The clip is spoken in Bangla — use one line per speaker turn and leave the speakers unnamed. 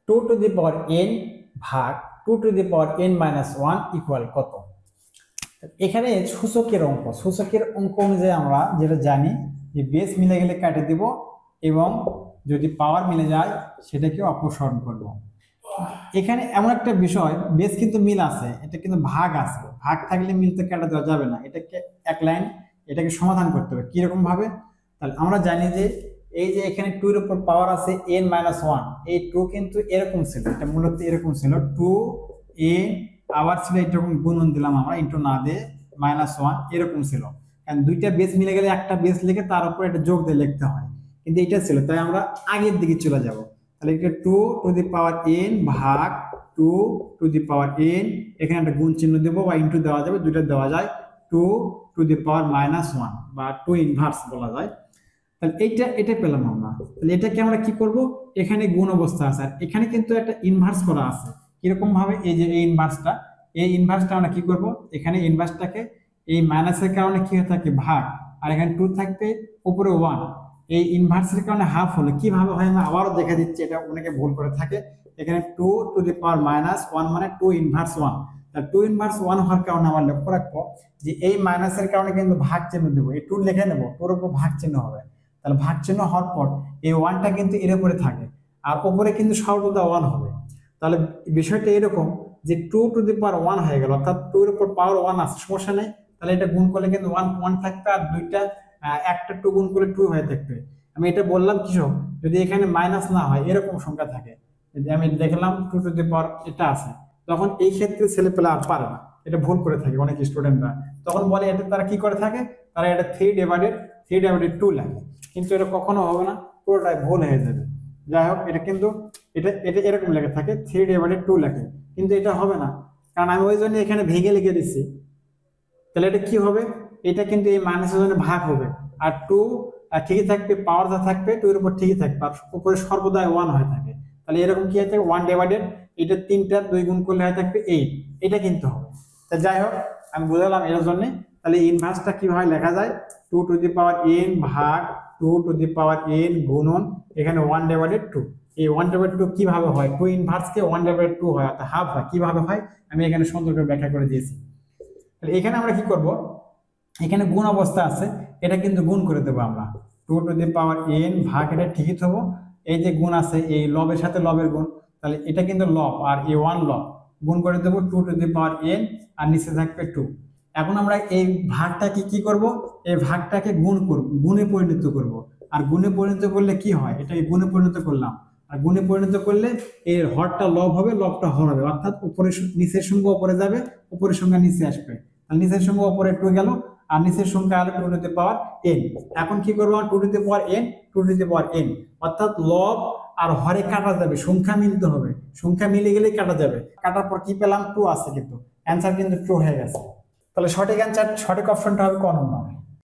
2 টু দি পাওয়ার n ভাগ 2 to the power n minus 1 equal কত? এখানে সূচকের অঙ্ক অনুযায়ী আমরা যেটা জানি যে বেস মিলে গেলে কাটে দিব এবং যদি পাওয়ার মিলে যায় সেটাকে অপসারণ করব। এখানে এমন একটা বিষয়, বেস কিন্তু মিল আছে, এটা কিন্তু ভাগ আছে, ভাগ থাকলে মিল তো কাটা দেওয়া যাবে না, এটাকে এক লাইন এটাকে সমাধান করতে হবে। কিরকম ভাবে? তাহলে আমরা জানি যে এই যে এখানে 2 এর উপর পাওয়ার আছে n মাইনাস 1, এই 2 কিন্তু এরকম ছিল, এটা মূলত এরকম ছিল 2 a, আবার ছিল এরকম গুণন দিলাম আমরা ইনটু না দিয়ে মাইনাস 1, এরকম ছিল। কারণ দুইটা বেস মিলে গেলে একটা বেস লিখে তার উপর এটা যোগ দিয়ে লিখতে হয়, কিন্তু এটা ছিল, তাই আমরা আগের দিকে চলে যাব। তাহলে এটা 2 টু দি পাওয়ার n ভাগ 2 টু দি পাওয়ার n, এখানে একটা গুণ চিহ্ন দেবো বা ইনটু দেওয়া যাবে, দুইটা দেওয়া যায়, 2 টু দি পাওয়ার মাইনাস 1 বা 2 ইনভার্স বলা যায়। তাহলে এটা পেলাম আমরা। তাহলে এটাকে আমরা কি করব, এখানে গুণ অবস্থা আছে আর এখানে কিন্তু একটা ইনভার্স করা আছে। কিরকম ভাবে? এই যে এই ইনভার্সটা আমরা কি করব, এখানে ইনভার্সটাকে এই মাইনাসের কারণে কি হয়ে থাকে ভাগ, আর এখানে 2 থাকবে উপরে 1, এই ইনভার্সের কারণে হাফ হলো। কিভাবে হয় আমি আবারও দেখে দিচ্ছি, এটা অনেকে ভুল করে থাকে। এখানে 2 টু দি পাওয়ার মাইনাস 1 মানে 2 ইনভার্স 1, তাহলে 2 ইনভার্স 1 হওয়ার কারণে আমরা লক্ষ্য রাখবো যে এই মাইনাসের কারণে কিন্তু ভাগ চিহ্ন দেবো, এই 2 লিখে নেব, 2 এর উপর ভাগ চিহ্ন হবে। তাহলে ভাগ চিহ্ন হওয়ার পর এই 1টা কিন্তু এর উপরে থাকে আর উপরে কিন্তু সর্বদা 1 হবে। তাহলে বিষয়টা এরকম যে 2 টু দি পাওয়ার 1 হয়ে গেল, অর্থাৎ 2 এর উপর পাওয়ার 1 আছে, সমস্যা নেই। তাহলে এটা গুণ করলে কিন্তু 1 থাকবে আর দুইটা একটা 2 গুণ করলে 2 হয়ে থাকবে। আমি এটা বললাম কৃষক যদি এখানে মাইনাস না হয় এরকম সংখ্যা থাকে, যদি আমি দেখলাম 2 টু দি পাওয়ার এটা আছে, তখন এই ক্ষেত্রে ছেলে পেলে আর পারে না, এটা ভুল করে থাকে অনেক স্টুডেন্টরা। তখন বলে এটা তারা কি করে থাকে, তারা এটা 3/2 লাগে, কিন্তু এটা কখনো হবে না, পুরোটাই ভুল হয়ে যাবে। যাই হোক, এটা কিন্তু এটা এটা এরকম লেগে থাকে 3/2 লাগে, কিন্তু এটা হবে না, কারণ আমি ওই জন্য এখানে ভেঙে লিখে দিচ্ছি। তাহলে এটা কি হবে, এটা কিন্তু এই মাইনাসের জন্য ভাগ হবে আর 2 ঠিকই থাকবে, পাওয়ার যা থাকবে 2 এর উপর ঠিকই থাকবে আর উপরে সর্বদাই 1 হয়ে থাকে। তাহলে এরকম কি হয়ে থাকে 1/, এটা 3টা 2 গুণ করলে হয়ে থাকবে 8, এটা কিন্তু হবে। তা যাই হোক, আমি বুঝালাম এর জন্য। তাহলে ইনভার্সটা কিভাবে লেখা যায়, 2 টু দি পাওয়ার n ভাগ 2 টু দি পাওয়ার n গুণন এখানে 1/2। এই 1/2 কিভাবে হয়, 2 ইনভার্সকে 1/2 হয় অর্থাৎ হাফ হয়। কিভাবে হয় আমি এখানে সুন্দর করে ব্যাখ্যা করে দিয়েছি। তাহলে এখানে আমরা কি করব, এখানে গুণ অবস্থা আছে, এটা কিন্তু গুণ করে দেবো আমরা 2 টু দি পাওয়ার n ভাগ, এটা ঠিকই থবো, এই যে গুণ আছে এই লবের সাথে লবের গুণ, তাহলে এটা কিন্তু লব আর এই 1 লব, গুণ করে দেবো 2 টু দি পাওয়ার n আর নিচে থাকবে 2। এখন আমরা এই ভাগটাকে কি করব, এই ভাগটাকে গুণ করব, গুণে পরিণত করব। আর গুণে পরিণত করলে কি হয়, এটাকে গুণে পরিণত করলাম, আর গুণে পরিণত করলে এর হরটা লব হবে, লবটা হর হবে, অর্থাৎ উপরে নিচের সংখ্যা উপরে যাবে, উপরের সংখ্যা নিচে আসবে। আর নিচের সংখ্যা উপরে 2 গেল আর নিচের সংখ্যা হলো 2 টু দি পাওয়ার n। এখন কি করবো, 2 to the power n, 2 to the power n, অর্থাৎ লব আর হরে কাটা যাবে, সংখ্যা মিলতে হবে, সংখ্যা মিলে গেলেই কাটা যাবে। কাটার পর কি পেলাম, 2 আছে, কিন্তু অ্যান্সার কিন্তু ট্রু হয়ে গেছে। তাহলে সঠিক অ্যান্সার, সঠিক অপশনটা হবে ক নম্বর।